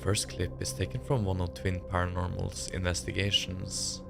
first clip is taken from one of Twin Paranormal's investigations.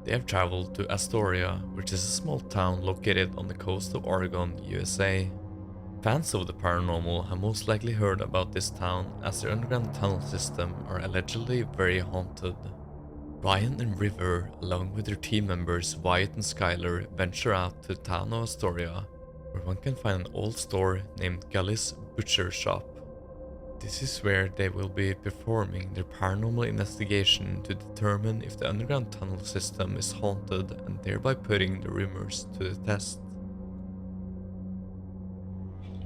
They have traveled to Astoria, which is a small town located on the coast of Oregon, USA. Fans of the paranormal have most likely heard about this town, as their underground tunnel system are allegedly very haunted. Ryan and River, along with their team members Wyatt and Skylar, venture out to the town of Astoria, where one can find an old store named Gully's Butcher Shop. This is where they will be performing their paranormal investigation to determine if the underground tunnel system is haunted and thereby putting the rumors to the test.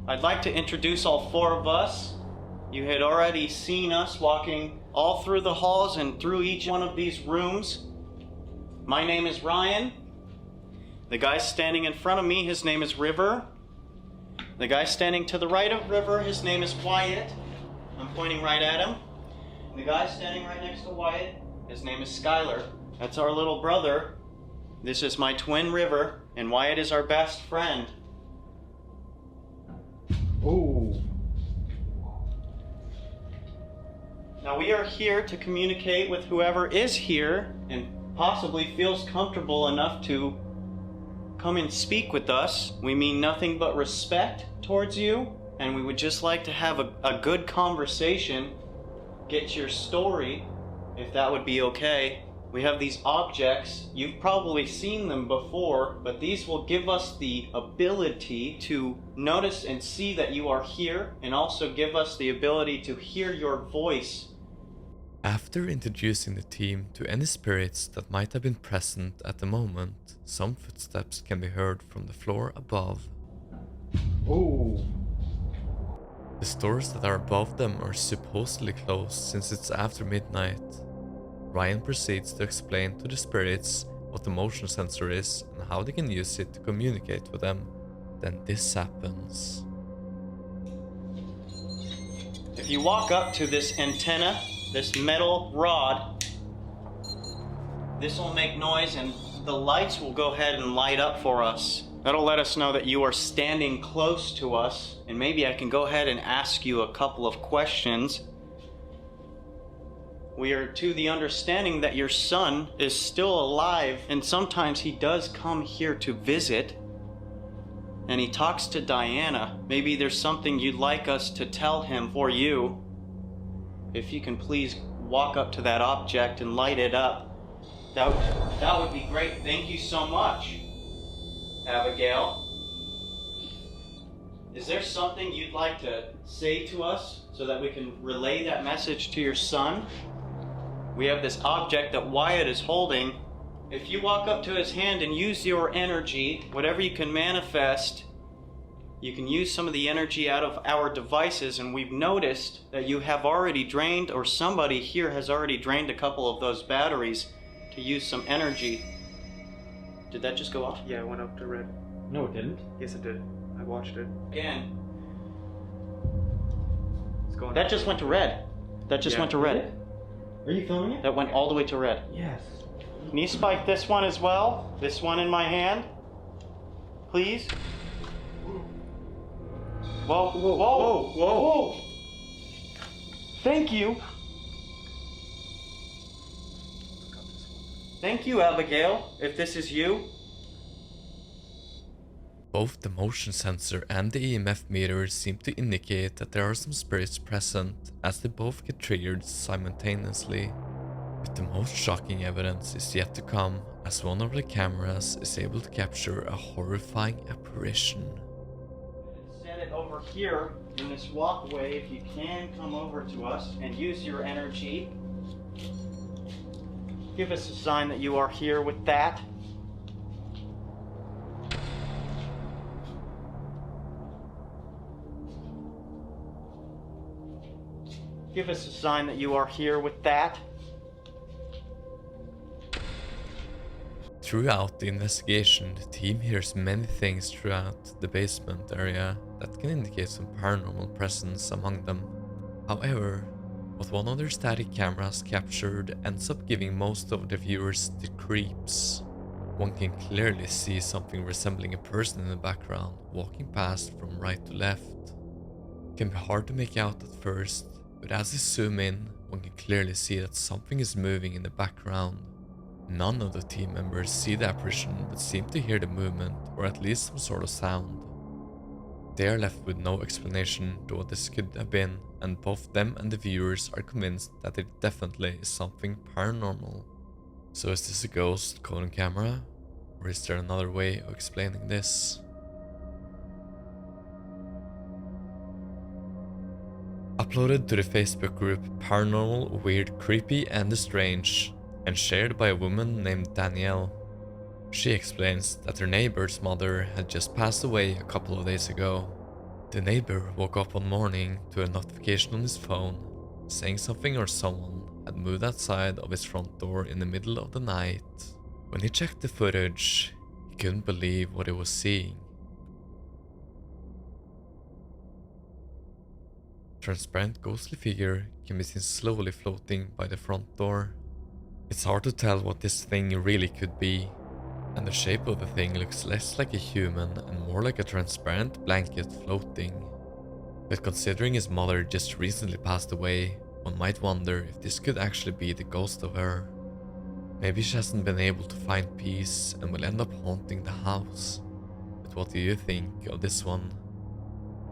I'd like to introduce all four of us. You had already seen us walking all through the halls and through each one of these rooms. My name is Ryan. The guy standing in front of me, his name is River. The guy standing to the right of River, his name is Wyatt. I'm pointing right at him. And the guy standing right next to Wyatt, his name is Skylar. That's our little brother. This is my twin River, and Wyatt is our best friend. Oh. Now we are here to communicate with whoever is here and possibly feels comfortable enough to come and speak with us. We mean nothing but respect towards you, and we would just like to have a good conversation, get your story, if that would be okay. We have these objects. You've probably seen them before, but these will give us the ability to notice and see that you are here, and also give us the ability to hear your voice. After introducing the team to any spirits that might have been present at the moment, some footsteps can be heard from the floor above. Oh. The stores that are above them are supposedly closed since it's after midnight. Ryan proceeds to explain to the spirits what the motion sensor is and how they can use it to communicate with them. Then this happens. If you walk up to this antenna, this metal rod, this will make noise and the lights will go ahead and light up for us. That'll let us know that you are standing close to us, and maybe I can go ahead and ask you a couple of questions. We are to the understanding that your son is still alive, and sometimes he does come here to visit, and he talks to Diana. Maybe there's something you'd like us to tell him for you. If you can please walk up to that object and light it up, that would be great. Thank you so much, Abigail. Is there something you'd like to say to us so that we can relay that message to your son? We have this object that Wyatt is holding. If you walk up to his hand and use your energy, whatever you can manifest, you can use some of the energy out of our devices, and we've noticed that you have already drained, or somebody here has already drained a couple of those batteries to use some energy. Did that just go off? Yeah, it went up to red. No, it didn't. Yes, it did. I watched it. Again. It's going That up. just went to red. That just Yeah. went to red. Are you filming it? That went all the way to red. Yes. Can you spike this one as well? This one in my hand? Please? Whoa, whoa, whoa, whoa. Thank you. Thank you, Abigail, if this is you. Both the motion sensor and the EMF meter seem to indicate that there are some spirits present, as they both get triggered simultaneously. But the most shocking evidence is yet to come, as one of the cameras is able to capture a horrifying apparition. Set it over here in this walkway. If you can come over to us and use your energy. Give us a sign that you are here with that. Give us a sign that you are here with that. Throughout the investigation, the team hears many things throughout the basement area that can indicate some paranormal presence among them. However, what one of their static cameras captured ends up giving most of the viewers the creeps. One can clearly see something resembling a person in the background walking past from right to left. It can be hard to make out at first, but as you zoom in, one can clearly see that something is moving in the background. None of the team members see the apparition but seem to hear the movement or at least some sort of sound. They are left with no explanation to what this could have been, and both them and the viewers are convinced that it definitely is something paranormal. So is this a ghost caught on camera? Or is there another way of explaining this? Uploaded to the Facebook group Paranormal, Weird, Creepy and Strange, and shared by a woman named Danielle. She explains that her neighbor's mother had just passed away a couple of days ago. The neighbor woke up one morning to a notification on his phone saying something or someone had moved outside of his front door in the middle of the night. When he checked the footage, he couldn't believe what he was seeing. A transparent ghostly figure can be seen slowly floating by the front door. It's hard to tell what this thing really could be, and the shape of the thing looks less like a human and more like a transparent blanket floating. But considering his mother just recently passed away, one might wonder if this could actually be the ghost of her. Maybe she hasn't been able to find peace and will end up haunting the house. But what do you think of this one?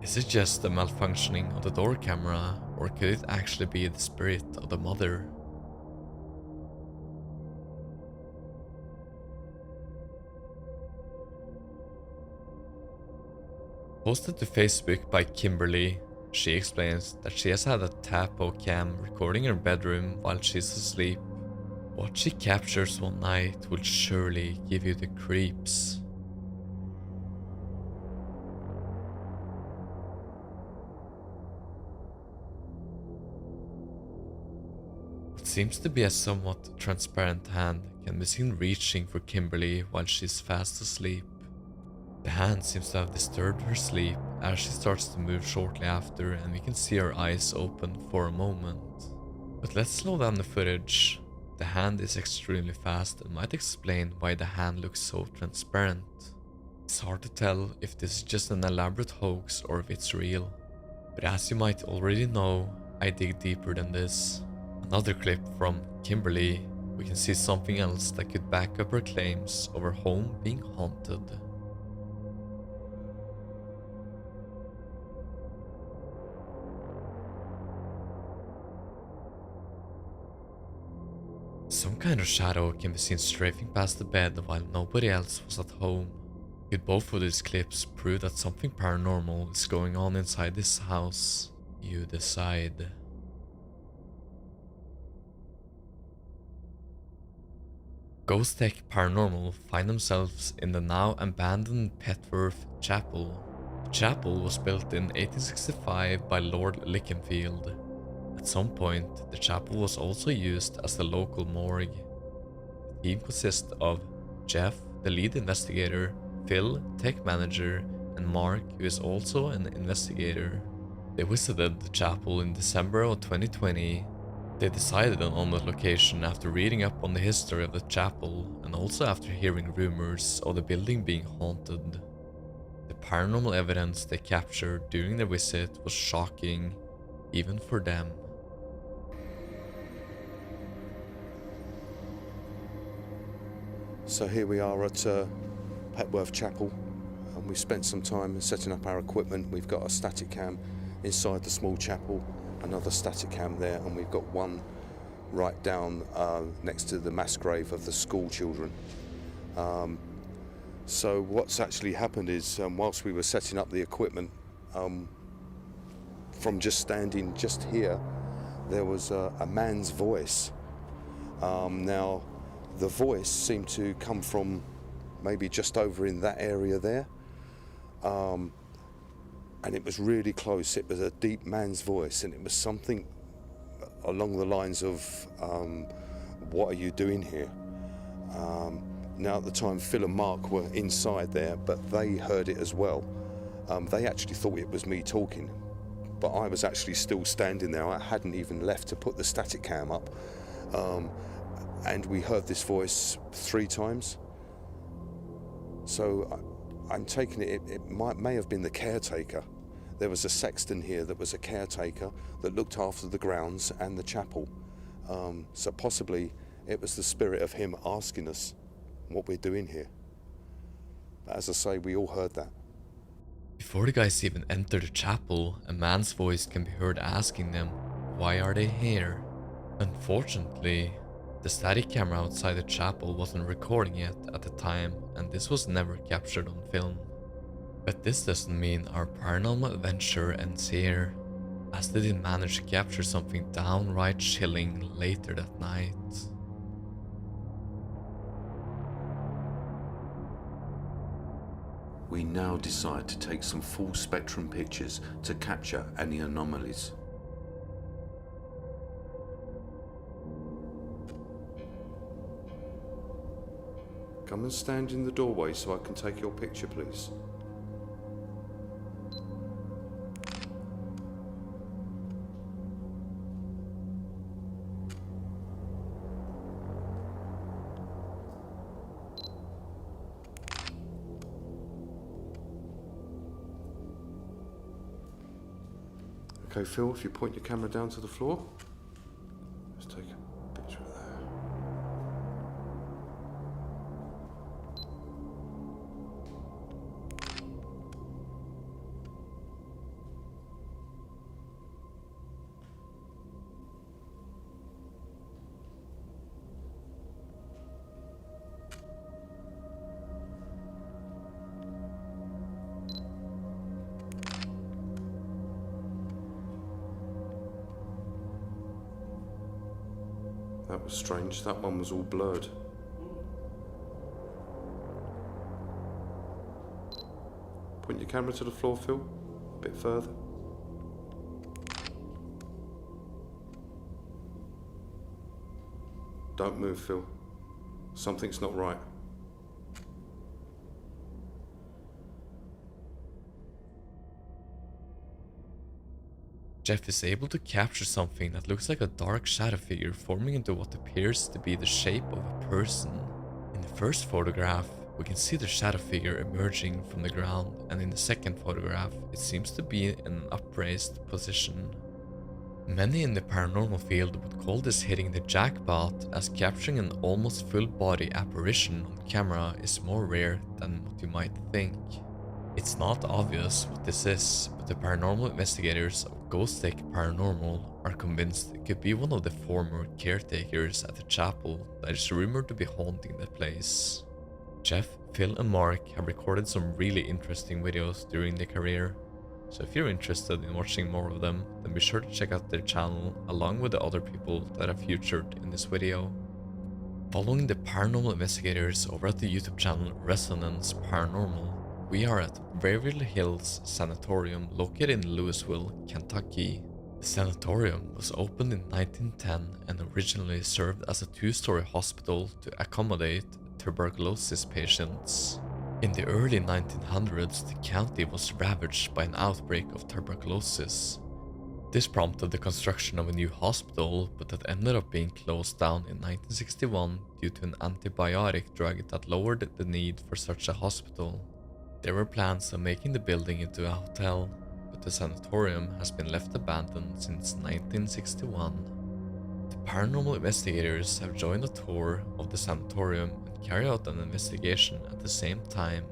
Is it just a malfunctioning of the door camera, or could it actually be the spirit of the mother? Posted to Facebook by Kimberly, she explains that she has had a Tapo cam recording her bedroom while she's asleep. What she captures one night will surely give you the creeps. What seems to be a somewhat transparent hand can be seen reaching for Kimberly while she's fast asleep. The hand seems to have disturbed her sleep as she starts to move shortly after, and we can see her eyes open for a moment. But let's slow down the footage. The hand is extremely fast and might explain why the hand looks so transparent. It's hard to tell if this is just an elaborate hoax or if it's real. But as you might already know, I dig deeper than this. Another clip from Kimberly, we can see something else that could back up her claims of her home being haunted. Some kind of shadow can be seen strafing past the bed while nobody else was at home. Could both of these clips prove that something paranormal is going on inside this house? You decide. Ghost Tech Paranormal find themselves in the now abandoned Petworth Chapel. The chapel was built in 1865 by Lord Lickenfield. At some point, the chapel was also used as the local morgue. The team consists of Jeff, the lead investigator, Phil, tech manager, and Mark, who is also an investigator. They visited the chapel in December of 2020. They decided on the location after reading up on the history of the chapel and also after hearing rumors of the building being haunted. The paranormal evidence they captured during their visit was shocking, even for them. So here we are at Petworth Chapel, and we spent some time setting up our equipment. We've got a static cam inside the small chapel, another static cam there, and we've got one right down next to the mass grave of the school children. So what's actually happened is, whilst we were setting up the equipment, from just standing just here, there was a man's voice. Now, the voice seemed to come from maybe just over in that area there, and it was really close. It was a deep man's voice, and it was something along the lines of, what are you doing here? Now at the time Phil and Mark were inside there, but they heard it as well. They actually thought it was me talking, but I was actually still standing there. I hadn't even left to put the static cam up. And we heard this voice 3 times. So I'm taking it may have been the caretaker there was a sexton here that was a caretaker that looked after the grounds and the chapel. So possibly it was the spirit of him asking us what we're doing here. But as I say, we all heard that. Before the guys even enter the chapel, a man's voice can be heard asking them, why are they here? Unfortunately, the static camera outside the chapel wasn't recording it at the time, and this was never captured on film. But this doesn't mean our paranormal adventure ends here, as they did manage to capture something downright chilling later that night. We now decide to take some full spectrum pictures to capture any anomalies. Come and stand in the doorway so I can take your picture, please. Okay, Phil, if you point your camera down to the floor, let's take a picture of that. That was strange, that one was all blurred. Point your camera to the floor, Phil, a bit further. Don't move, Phil. Something's not right. Jeff is able to capture something that looks like a dark shadow figure forming into what appears to be the shape of a person. In the first photograph, we can see the shadow figure emerging from the ground, and in the second photograph, it seems to be in an upraised position. Many in the paranormal field would call this hitting the jackpot, as capturing an almost full body apparition on camera is more rare than what you might think. It's not obvious what this is, but the paranormal investigators of Ghost Tech Paranormal are convinced it could be one of the former caretakers at the chapel that is rumored to be haunting the place. Jeff, Phil and Mark have recorded some really interesting videos during their career, so if you're interested in watching more of them, then be sure to check out their channel along with the other people that are featured in this video. Following the paranormal investigators over at the YouTube channel Resonance Paranormal, we are at Beverly Hills Sanatorium located in Louisville, Kentucky. The sanatorium was opened in 1910 and originally served as a two-story hospital to accommodate tuberculosis patients. In the early 1900s, the county was ravaged by an outbreak of tuberculosis. This prompted the construction of a new hospital, but that ended up being closed down in 1961 due to an antibiotic drug that lowered the need for such a hospital. There were plans of making the building into a hotel, but the sanatorium has been left abandoned since 1961. The paranormal investigators have joined a tour of the sanatorium and carry out an investigation at the same time.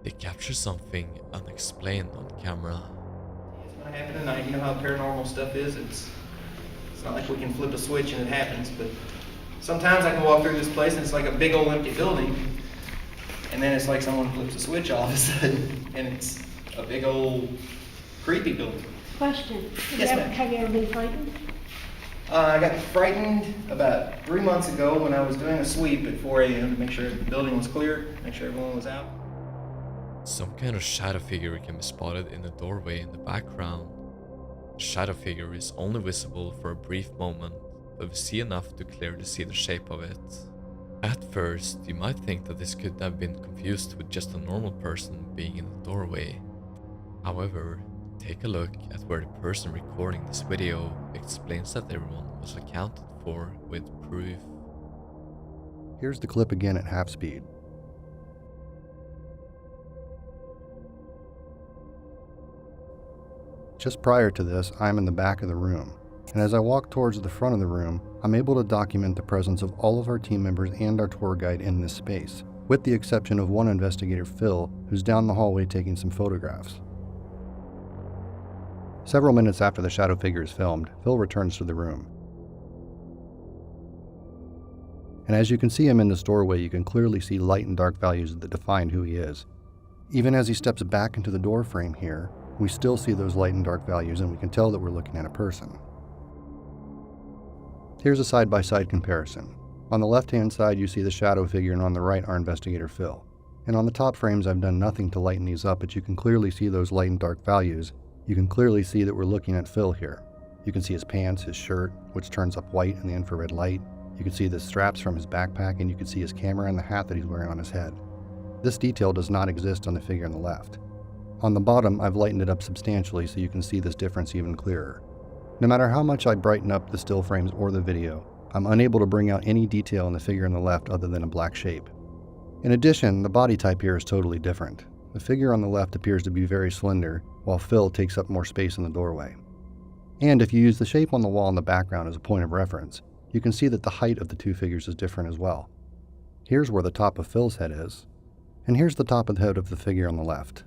They capture something unexplained on camera. It's gonna happen tonight. You know how paranormal stuff is. It's not like we can flip a switch and it happens, but sometimes I can walk through this place and it's like a big old empty building. And then it's like someone flips a switch all of a sudden, and it's a big old creepy building. Question. Yes, ma'am. Have you ever been frightened? I got frightened about 3 months ago when I was doing a sweep at 4 a.m. to make sure the building was clear, make sure everyone was out. Some kind of shadow figure can be spotted in the doorway in the background. The shadow figure is only visible for a brief moment, but we see enough to clearly see the shape of it. At first, you might think that this could have been confused with just a normal person being in the doorway. However, take a look at where the person recording this video explains that everyone was accounted for with proof. Here's the clip again at half speed. Just prior to this, I'm in the back of the room, and as I walk towards the front of the room, I'm able to document the presence of all of our team members and our tour guide in this space, with the exception of one investigator, Phil, who's down the hallway taking some photographs. Several minutes after the shadow figure is filmed, Phil returns to the room. And as you can see him in this doorway, you can clearly see light and dark values that define who he is. Even as he steps back into the door frame here, we still see those light and dark values, and we can tell that we're looking at a person. Here's a side-by-side comparison. On the left-hand side, you see the shadow figure, and on the right, our investigator, Phil. And on the top frames, I've done nothing to lighten these up, but you can clearly see those light and dark values. You can clearly see that we're looking at Phil here. You can see his pants, his shirt, which turns up white in the infrared light. You can see the straps from his backpack, and you can see his camera and the hat that he's wearing on his head. This detail does not exist on the figure on the left. On the bottom, I've lightened it up substantially so you can see this difference even clearer. No matter how much I brighten up the still frames or the video, I'm unable to bring out any detail in the figure on the left other than a black shape. In addition, the body type here is totally different. The figure on the left appears to be very slender, while Phil takes up more space in the doorway. And if you use the shape on the wall in the background as a point of reference, you can see that the height of the two figures is different as well. Here's where the top of Phil's head is, and here's the top of the head of the figure on the left.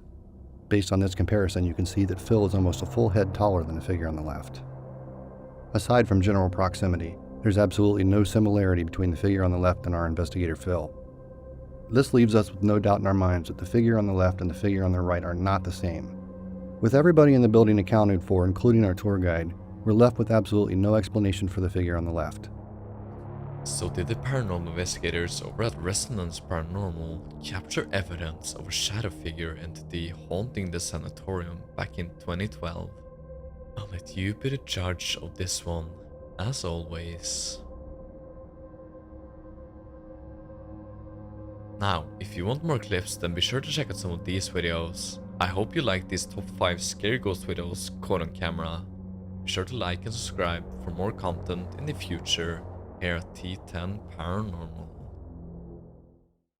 Based on this comparison, you can see that Phil is almost a full head taller than the figure on the left. Aside from general proximity, there's absolutely no similarity between the figure on the left and our investigator Phil. This leaves us with no doubt in our minds that the figure on the left and the figure on the right are not the same. With everybody in the building accounted for, including our tour guide, we're left with absolutely no explanation for the figure on the left. So did the paranormal investigators over at Resonance Paranormal capture evidence of a shadow figure entity haunting the sanatorium back in 2012? I'll let you be the judge of this one, as always. Now, if you want more clips, then be sure to check out some of these videos. I hope you like these top 5 scary ghost videos caught on camera. Be sure to like and subscribe for more content in the future here at T10 Paranormal.